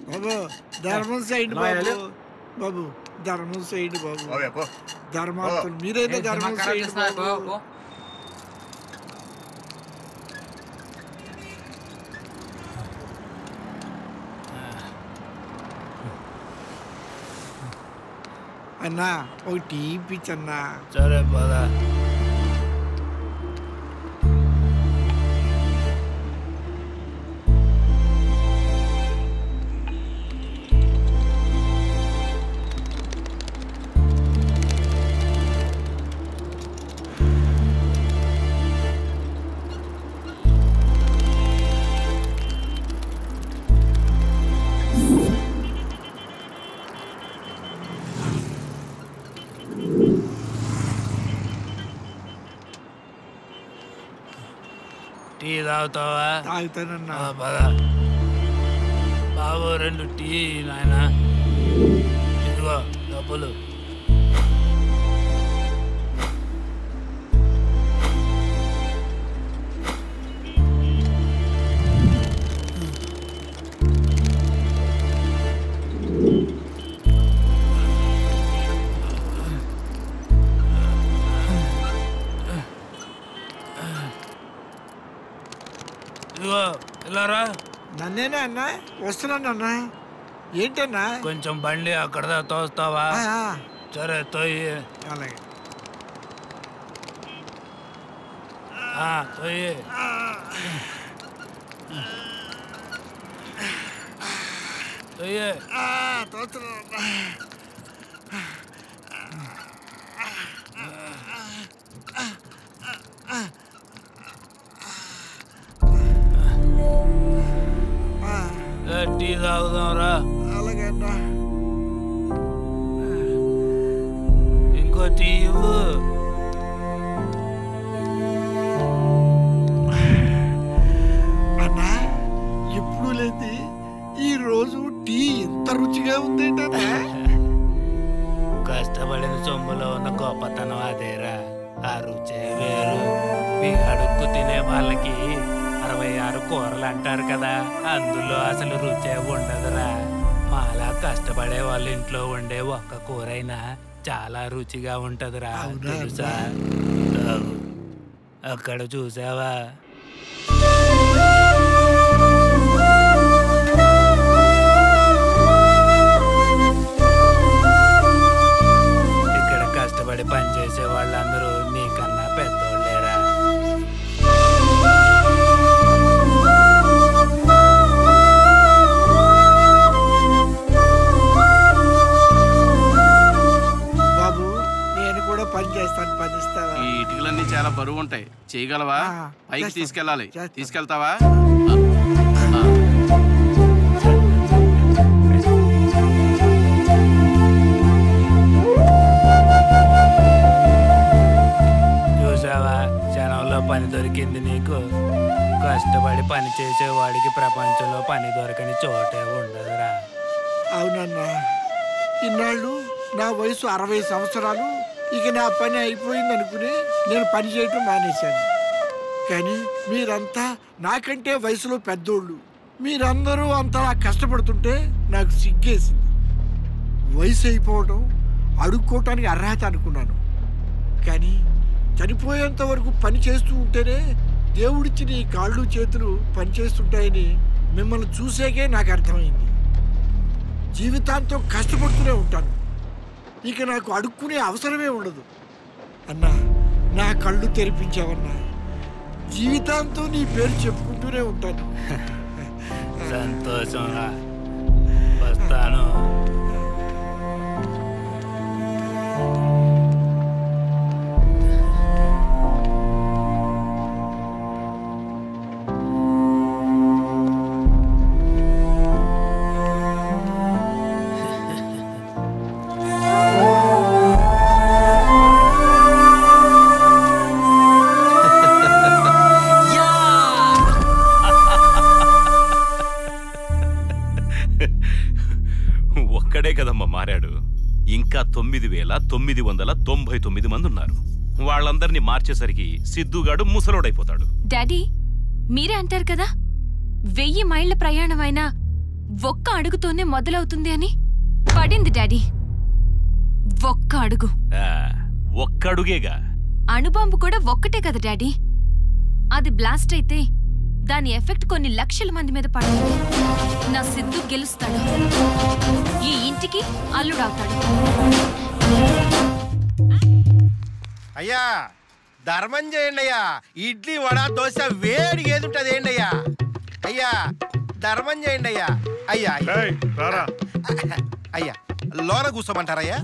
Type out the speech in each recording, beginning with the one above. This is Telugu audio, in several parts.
బాబు ధర్మం సైడ్ బాబు బాబు ధర్మం సైడ్ బాబు ధర్మాత్ములు మీరైతే ధర్మం సైడ్ బాబు అన్నా ఒక టీ ఇప్పించన్నా. సరే పదా. టీ తాగుతావా? తాగుతానన్నా. పద బాబు 2 టీ నాయన. ఇదిగో డబ్బులు. ఇదిగో వెళ్ళారా? నన్నేనా అన్నా? వస్తున్నానన్నా. ఏంటన్నా? కొంచెం బండి అక్కడ తోస్తావా? సరే తోయి. అలాగే తోయి. తోయి. తోస్తున్నా. టీ తాగుదాం రా. అలాగే అన్నా. ఇంకో టీ ఇవ్వు. అన్నా ఎప్పుడు లేదు ఈ రోజు టీ ఎంత రుచిగా ఉందేంటన్నా? కష్టపడిన సొమ్ములో ఉన్న గొప్పతనం అదేరా. ఆ రుచే వేరు. మీ అడుక్కు తినే వాళ్ళకి 66 కూరలు అంటారు కదా, అందులో అసలు రుచే ఉండదురా. మాలా కష్టపడే వాళ్ళ ఇంట్లో ఉండే ఒక్క కూరైనా చాలా రుచిగా ఉంటదిరా. తెలుసా? అక్కడ చూసావా? ఇక్కడ కష్టపడి పనిచేసే వాళ్ళందరూ నీకన్నా పెద్దోళ్ళేరా. పని చేస్తాను. పని ఇస్తావా? ఈ ఇటుకలన్నీ చాలా బరువు ఉంటాయి, చేయగలవా? పైకి తీసుకెళ్ళాలి. తీసుకెళ్తావా? చూసావా, క్షణంలో పని దొరికింది నీకు. కష్టపడి పని చేసేవాడికి ప్రపంచంలో పని దొరకని చోటే ఉండదురా. అవునన్నా, ఇన్నాళ్ళు నా వయసు 60 సంవత్సరాలు. ఇక నా పని అయిపోయింది అనుకుని నేను పని చేయటం మానేశాను. కానీ మీరంతా నాకంటే వయసులో పెద్దోళ్ళు. మీరందరూ అంతా కష్టపడుతుంటే నాకు సిగ్గేసింది. వయసు అయిపోవడం అడుక్కోవటానికి అర్హత అనుకున్నాను. కానీ చనిపోయేంత వరకు పని చేస్తూ ఉంటేనే దేవుడిచ్చిన ఈ కాళ్ళు చేతులు పనిచేస్తుంటాయని మిమ్మల్ని చూసాకే నాకు అర్థమైంది. జీవితాంతం కష్టపడుతూనే ఉంటాను. ఇక నాకు అడుక్కునే అవసరమే ఉండదు. అన్నా, నా కళ్ళు తెరిపించావన్నా. జీవితాంతం నీ పేరు చెప్పుకుంటూనే ఉంటాను. సంతోషంగా వస్తాను. ఒక్కడే కదమ్మా మారాడు. ఇంకా 9,999 మంది ఉన్నారు. వాళ్ళందరినీ మార్చేసరికి సిద్ధుగాడు ముసలోడైపోతాడు. డాడీ, మీరే అంటారు కదా 1000 మైళ్ళ ప్రయాణమైనా ఒక్క అడుగుతోనే మొదలవుతుంది అని పడింది డాడీ. ఒక్క అడుగు. ఒక్క అడుగేగా. అణుబాంబు కూడా ఒక్కటే కదా డాడీ. అది బ్లాస్ట్ అయితే దాని ఎఫెక్ట్ కొన్ని లక్షల మంది మీద పడుతుంది. నా సిద్ధు గెలుస్తాడు, ఈ ఇంటికి అల్లుడవుతాడు. అయ్యా ధర్మం చేయండి అయ్యా. ఇడ్లీ వడ దోశ వేడి ఏదుంటది ఏంటి అయ్యా. అయ్యా ధర్మం చేయండి అయ్యా. అయ్యా అయ్యా లోన కూర్చోమంటారయ్యా.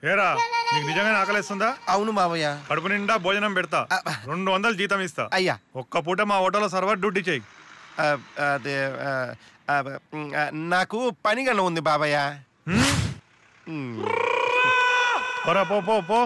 ఏరా నీకు నిజంగానే ఆకలిస్తుందా? అవును మావయ్య. కడుపు నిండా భోజనం పెడతా, 200 జీతం ఇస్తా. అయ్యా ఒక్క పూట మా హోటల్లో సర్వర్ డ్యూటీ చేయి. అదే నాకు పనిగా ఉంది బాబయ్య. పోరా పో పో పో.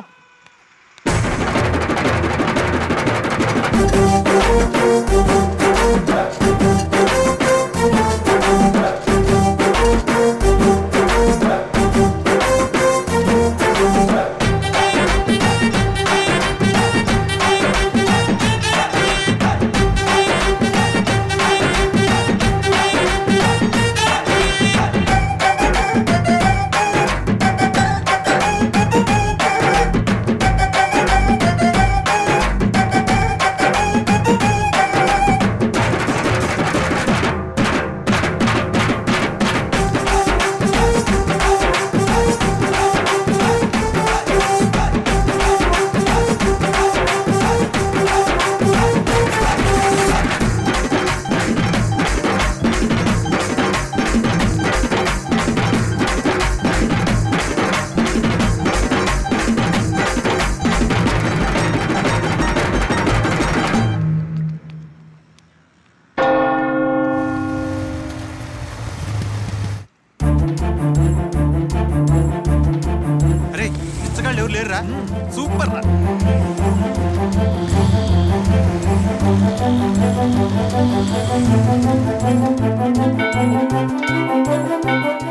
సూపర్ రా.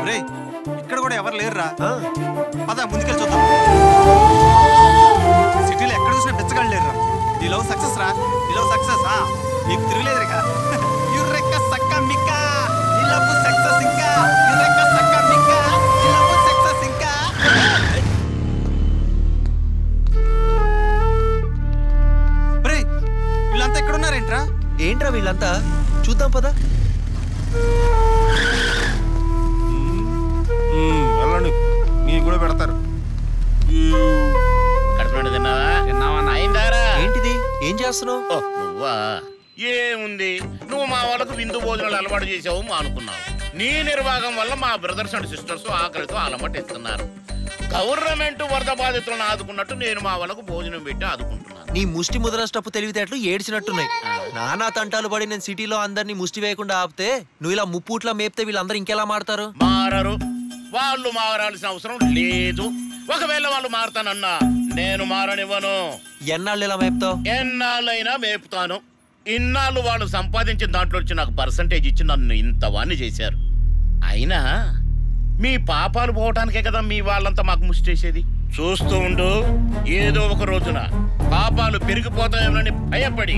రే ఇక్కడ కూడా ఎవరు లేరురా. పద ముందుకెళ్ళి చూద్దాం. సిటీలో ఎక్కడ చూసినా బెచ్చగాళ్ళు లేరురా. నీ లవ్ సక్సెస్ రా. నీ లవ్ సక్సెస్ నీకు తిరగలేదు రేఖ. యుర్రెక్క సక్క మిక్క నీ లవ్ సక్సెస్ ఇంకా. యుర్రెక్క సక్క మిక్క నీ లవ్ సక్సెస్ ఇంకా. రే వీళ్ళంతా ఎక్కడ ఉన్నారేంట్రా? ఏంట్రా వీళ్ళంతా? చూద్దాం పద. వెళ్ళండి, మీకు కూడా పెడతారు. ఏంటిది? ఏం చేస్తున్నావు? నువ్వా? ఏముంది, నువ్వు మా వాళ్ళకు విందు భోజనాలు అలవాటు చేసావు అనుకున్నావు. నీ నిర్వాహం వల్ల మా బ్రదర్స్ అండ్ సిస్టర్స్ ఆకలితో అలమటిస్తున్నారు. గవర్నమెంట్ వరద బాధితులను ఆదుకున్నట్టు నేను మా వాళ్ళకు భోజనం పెట్టి ఆదుకుంటున్నాను. నీ ముష్టి ముద్రస్టప్పు తెలివితేటలు ఏడ్చినట్టున్నాయి. నానా తంటాలు పడి నేను సిటీలో అందరినీ ముష్టి వేయకుండా ఆపితే నువ్వు ఇలా ముప్పూట్లా మేపితే వీళ్ళందరూ ఇంకెలా మారుతారు? మారరు. వాళ్ళు మారాల్సిన అవసరం లేదు. ఒకవేళ వాళ్ళు మారుతానన్నా నేను మారనివ్వను. ఎన్నాళ్ళు ఇలా మేపుతావు? ఎన్నాళ్ళైనా మేపుతాను. ఇన్నాళ్ళు వాళ్ళు సంపాదించిన దాంట్లో వచ్చి నాకు పర్సంటేజ్ ఇచ్చి నన్ను ఇంత వాణ్ణి చేశారు. అయినా మీ పాపాలు పోవటానికే కదా మీ వాళ్ళంతా మాకు ముష్టి చేసేది. చూస్తూ ఉండు, ఏదో ఒక రోజున పాపాలు పెరిగిపోతాయేమని భయపడి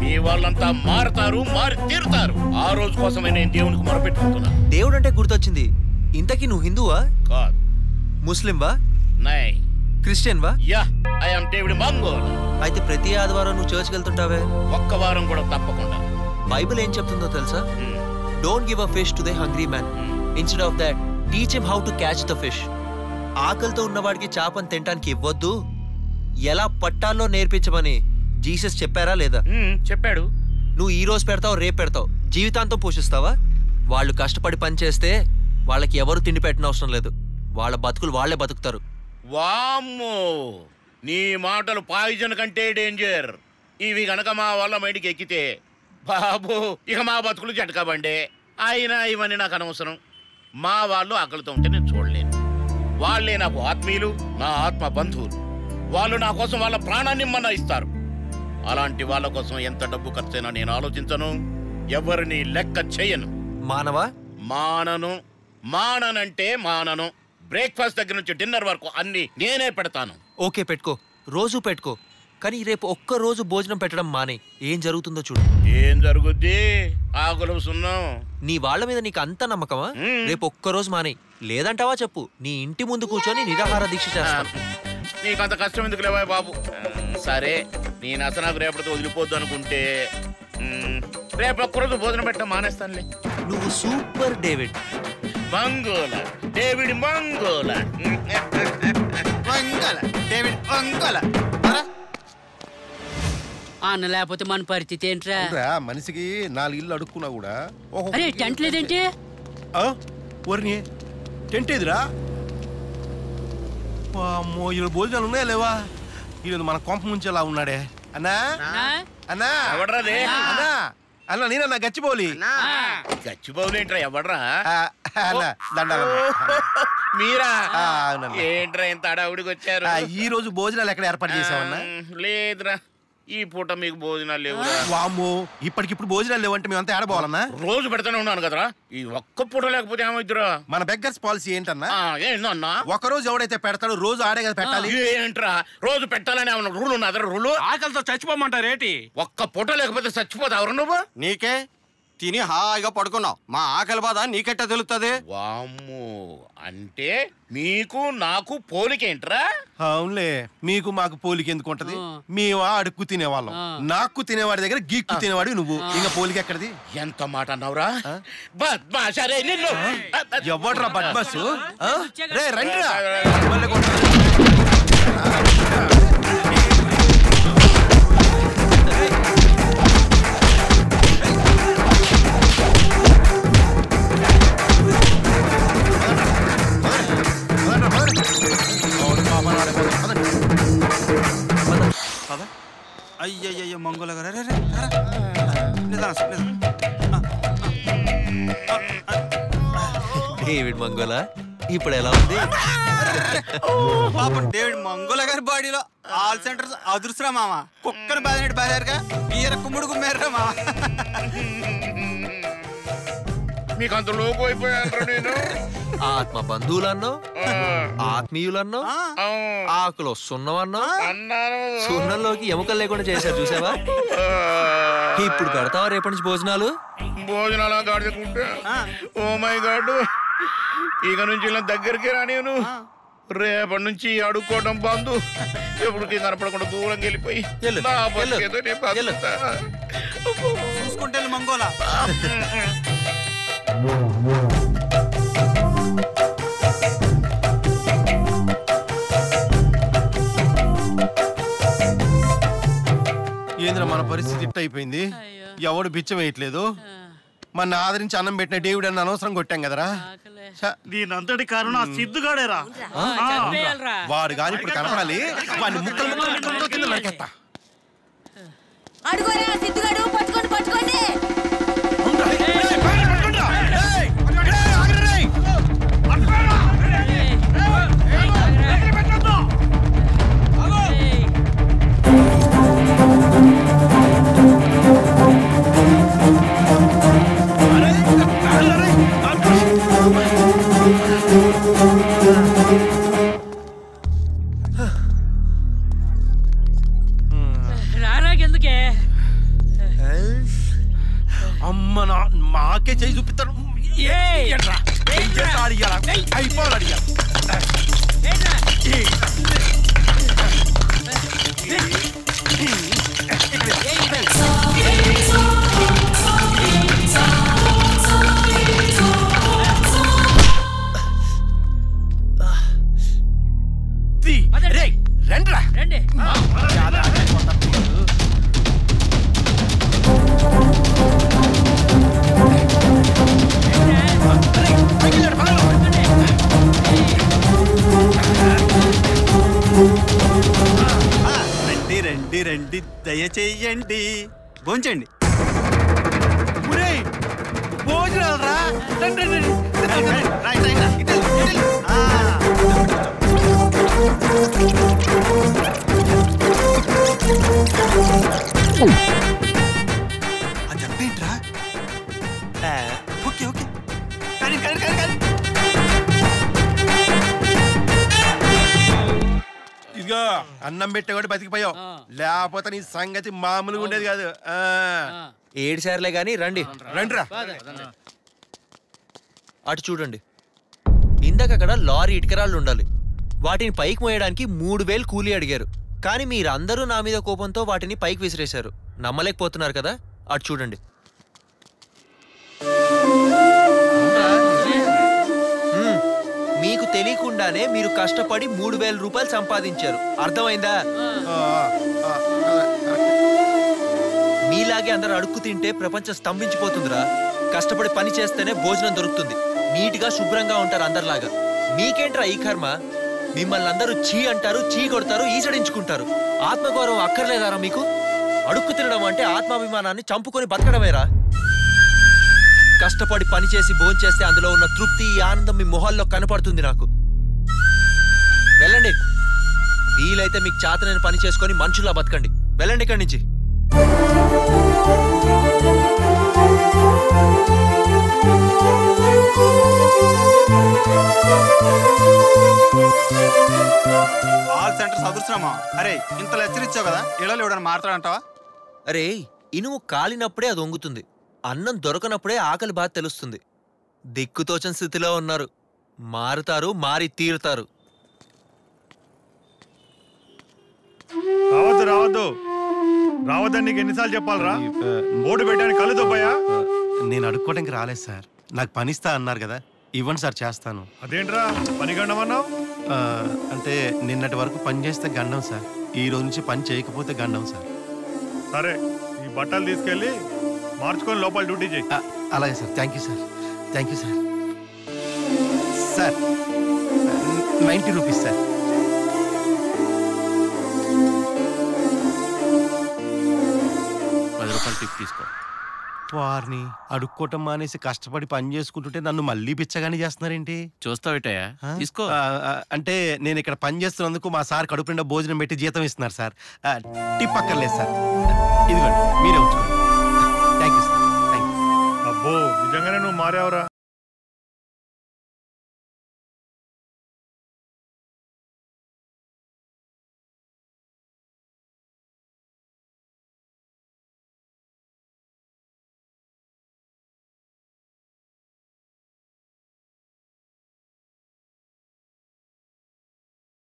మీ వాళ్ళంతా మారుతారు, మారి తీరుతారు. ఆ రోజు కోసమే నేను దేవునికి మొరపెట్టుకుంటున్నా. దేవుడు అంటే గుర్తొచ్చింది. ఇంతకీ నువ్వు హిందువా? కాదు. ముస్లింవా? నై. క్రిస్టియన్ వా? Yeah, I am David Mongol. అయితే ప్రతి ఆదివారం నువ్వు చర్చ్కి వెళ్తుంటావే? ఒక్క వారం కూడా తప్పకుండా. బైబిల్ ఏం చెప్తుందో తెలుసా? Don't give a fish to the hungry man. Instead of that teach him how to catch the fish. ఆకలితో ఉన్నవాడికి చేపను తినడానికి ఇవ్వద్దు, ఎలా పట్టాలో నేర్పించమని జీసస్ చెప్పారా లేదా? చెప్పాడు. నువ్వు ఈ రోజు పెడతావు, రేపు పెడతావు, జీవితాంతం పోషిస్తావా? వాళ్ళు కష్టపడి పని చేస్తే వాళ్ళకి ఎవరు తిండి పెట్టిన అవసరం లేదు. వాళ్ళ బతుకులు వాళ్లే బతుకుతారు. వామ్మో, నీ మాటలు పాయిజన్ కంటే డేంజర్. ఇవి గనక మా వాళ్ళ మైండ్కి ఎక్కితే బాబు ఇక మా బతుకులు జటకాబండే. అయినా ఇవన్నీ నాకు అనవసరం. మా వాళ్ళు ఆకలితో ఉంటే నేను చూడలేను. వాళ్ళే నాకు ఆత్మీయులు, నా ఆత్మ బంధువులు. వాళ్ళు నా కోసం వాళ్ళ ప్రాణాన్ని మన్నా ఇస్తారు. అలాంటి వాళ్ళ కోసం ఎంత డబ్బు ఖర్చైనా నేను ఆలోచించను, ఎవరిని లెక్క చేయను. మానవా? మానను. మాననంటే మానను. బ్రేక్ఫాస్ట్ దగ్గర నుంచి డిన్నర్ వరకు అన్ని నేనే పెడతాను. ఓకే, పెట్టుకో, రోజు పెట్టుకో. కానీ రేపు ఒక్క రోజు భోజనం పెట్టడం మానే ఏం జరుగుతుందో చూడు. ఏం జరుగుద్ది? ఆకులు సున్నాం. నీ వాళ్ళ మీద నీకు అంత నమ్మకమా? రేపు ఒక్క రోజు మానే, లేదంటావా చెప్పు, నీ ఇంటి ముందు కూర్చొని నిరాహార దీక్ష చేస్తాను. నీకంత కష్టం ఎందుకు లేవా బాబు? సరే, నేను అసలు నాకు రేపటితో వదిలిపోద్దు అనుకుంటే రేపు ఒక్కరోజు భోజనం పెట్టడం మానేస్తానులే. నువ్వు సూపర్ డేవిడ్. మంగోల డేవిడ్, మంగోల మంగోల డేవిడ్, మంగోల. అన్న లేకపోతే మన పరిస్థితి ఏంట్రా? మనిషికి 4 ఇల్లు అడుక్కున్నా కూడా అరే టెంట్ లేదేంటి? ఓర్ని టెంట్ ఏదిరా? అమ్మో, ఈరోజు భోజనాలు ఉన్నాయా లేవా? ఈరోజు మన కొంప ముంచేలా ఉన్నాడే. అన్నా అన్నా అన్నా అన్నా, నేనన్నా గచ్చిబౌలి. గచ్చిబౌలి ఏంట్రా? ఎవడ్రా? దండాల మీరా? ఏంట్రా ఇంత అడావుడికి వచ్చారు? ఈ రోజు భోజనాలు ఎక్కడ ఏర్పాటు చేసావన్నా? లేదురా, ఈ పూట మీకు భోజనాలు లేవు. వామ్మో, ఇప్పటికిప్పుడు భోజనాలు లేవంటే మేమంతా ఏడబోవాలన్నా? రోజు పెడతానే ఉన్నాను కదరా, ఈ ఒక్క పూట లేకపోతే ఏమైద్దిరా? మన బెగ్గర్స్ పాలసీ ఏంటన్నా? ఏంటన్నా? ఒక రోజు ఎవడైతే పెడతాడో రోజు ఆడే కదా పెట్టాలి. ఏంట్రా రోజు పెట్టాలని ఏమన్నా రూల్ ఉన్నదా? రూలు ఆకలితో చచ్చిపోమంటారేటి? ఒక్క పూట లేకపోతే చచ్చిపోతావు నువ్వు. నీకే తిని హాయిగా పడుకున్నావు, మా ఆకలి బాధ నీకెట్ట తెలుస్తుంది? వామ్మో, అంటే మీకు నాకు పోలికేంట్రా? అవునులే, మీకు మాకు పోలిక ఎందుకు ఉంటది? మేము అడుక్కు తినేవాళ్ళం, నాకు తినేవాడి దగ్గర గీక్కు తినేవాడు నువ్వు, ఇంకా పోలిక ఎక్కడిది? ఎంత మాట అన్నావురా? బద్మాషరే నిన్ను! ఎవడ్రా బద్మాసు? రే రండిరా. అయ్యయ్య మంగోల గారు, డేవిడ్ మంగోల ఇప్పుడు ఎలా ఉంది? పాపం డేవిడ్ మంగోల గారి బాడీలో ఆల్ సెంటర్స్ అదురుసురా మామ. కుక్కను బాధినట్టు బాధారుగా ఈర కుమ్ముడు కుమ్మారురా మామ. మీకు అంత లోపు అయిపోయాను నేను. ఆత్మ బంధువులన్నో, ఆత్మీయులన్నో, ఆకులో సున్నమన్నో, సున్నంలోకి ఎముకలు లేకుండా చేశారు చూసావా? ఇప్పుడు పెడతావా రేపటి నుంచి భోజనాలు? భోజనాలు గాడుకుంటే ఓ మై గాడ్, ఇక నుంచి ఇలా దగ్గరికి రానిను. రేపటి నుంచి అడుక్కోవడం బంధు. ఎప్పటికీ కనపడకుండా దూరం వెళ్ళిపోయి చూసుకుంటే మంగోలా. ఏంద్ర మన పరిస్థితి ఇట్ అయిపోయింది. ఎవడు బిచ్చం వేయట్లేదు. మన ఆదరించి అన్నం పెట్టిన డేవిడ్ అన్న అనవసరం కొట్టాం కదరా. దీనంతటి కారణం ఆ సిద్ధుగాడేరా. వాడు గాని ఇప్పుడు కనపడాలి, వాడిని ముక్కలు ముక్కలు కింద నరికేస్తా. అడుగోరా సిద్ధుగాడు, పట్టుకోండి పట్టుకోండి. రారాకెందుకే అమ్మ మాకే చేయి చూపిస్తాను. అయిపోవాలి. రండిరా రండి. రండి రండి రండి, దయచేయండి, భోంచండి. భోజనాలు రా. అది చెప్పేంట్రా? ఓకే ఓకే, కానీ కానీ కానీ కానీ ఇదిగా ఇదిగో అన్నం పెట్టేవాడు బతికిపోయావు, లేకపోతే నీ సంగతి మామూలుగా ఉండేది కాదు. 7 సార్లే గాని రండి. రండిరా. అటు చూడండి, ఇందాక అక్కడ లారీ ఇటుకరాళ్ళు ఉండాలి. వాటిని పైకి మోయడానికి 3000 కూలీ అడిగారు. కానీ మీరందరూ నా మీద కోపంతో వాటిని పైకి విసిరేశారు. నమ్మలేకపోతున్నారు కదా? అటు చూడండి. మీకు తెలియకుండానే మీరు కష్టపడి 3000 రూపాయలు సంపాదించారు. అర్థమైందా? మీలాగే అందరూ అడుక్కు తింటే ప్రపంచం స్తంభించిపోతుందిరా. కష్టపడి పని చేస్తేనే భోజనం దొరుకుతుంది. నీట్గా శుభ్రంగా ఉంటారు అందరిలాగా. మీకేంట్రా ఈ కర్మ? మిమ్మల్ని అందరూ చీ అంటారు, చీ కొడతారు, ఈసడించుకుంటారు. ఆత్మగౌరవం అక్కర్లేదారా మీకు? అడుక్కు తినడం అంటే ఆత్మాభిమానాన్ని చంపుకొని బతకడమేరా. కష్టపడి పనిచేసి భోంచేస్తే అందులో ఉన్న తృప్తి, ఆనందం మీ మొహాల్లో కనపడుతుంది నాకు. వెళ్ళండి. వీలైతే మీకు చేతనైన పని చేసుకొని మనుషుల్లా బతకండి. వెళ్ళండి ఇక్కడి నుంచి. ఆల్ సెంటర్స్ అదృశ్యమా? అరే ఇంత హెచ్చరించావు కదా, ఇళ్ళలో ఎవడన్నా మాట్లాడంటావా? అరే ఇనుము కాలినప్పుడే అది వంగుతుంది. అన్నం దొరకనప్పుడే ఆకలి బాధ తెలుస్తుంది. దిక్కుతోచని స్థితిలో ఉన్నారు. మారుతారు, మారి తీరుతారు. రావద్దు రావద్దు రావద్దని నీకు ఎన్నిసార్లు చెప్పాలరా? బోర్డు పెట్టడానికి కళ్ళు దొబ్బయా? నేను అడుక్కోవడానికి రాలేదు సార్. నాకు పనిస్తా అన్నారు కదా, ఇవ్వండి సార్, చేస్తాను. అదేంట్రా పని గండం అన్నావు? అంటే నిన్నటి వరకు పని చేస్తే గండం సార్, ఈ రోజు నుంచి పని చేయకపోతే గండం సార్. సరే ఈ బట్టలు తీసుకెళ్ళి మార్చుకొని లోపల డ్యూటీ చేయి. అలాగే sir. Thank you sir. Thank you sir. Sir 90 rupees sir. Tip తీసుకో. వారిని అడుక్కోవటం మానేసి కష్టపడి పని చేసుకుంటుంటే నన్ను మళ్ళీ బిచ్చగాని చేస్తున్నారేంటి? చూస్తావేటయ్యా, తీసుకో. అంటే నేను ఇక్కడ పని చేస్తున్నందుకు మా సార్ కడుపు నిండా భోజనం పెట్టి జీతం ఇస్తున్నారు సార్. టిప్ అక్కర్లేదు సార్. ఇదిగోండి, మీరే ఉంచుకోండి. Thank you sir. అబ్బో నిజంగానే నువ్వు మారావురా.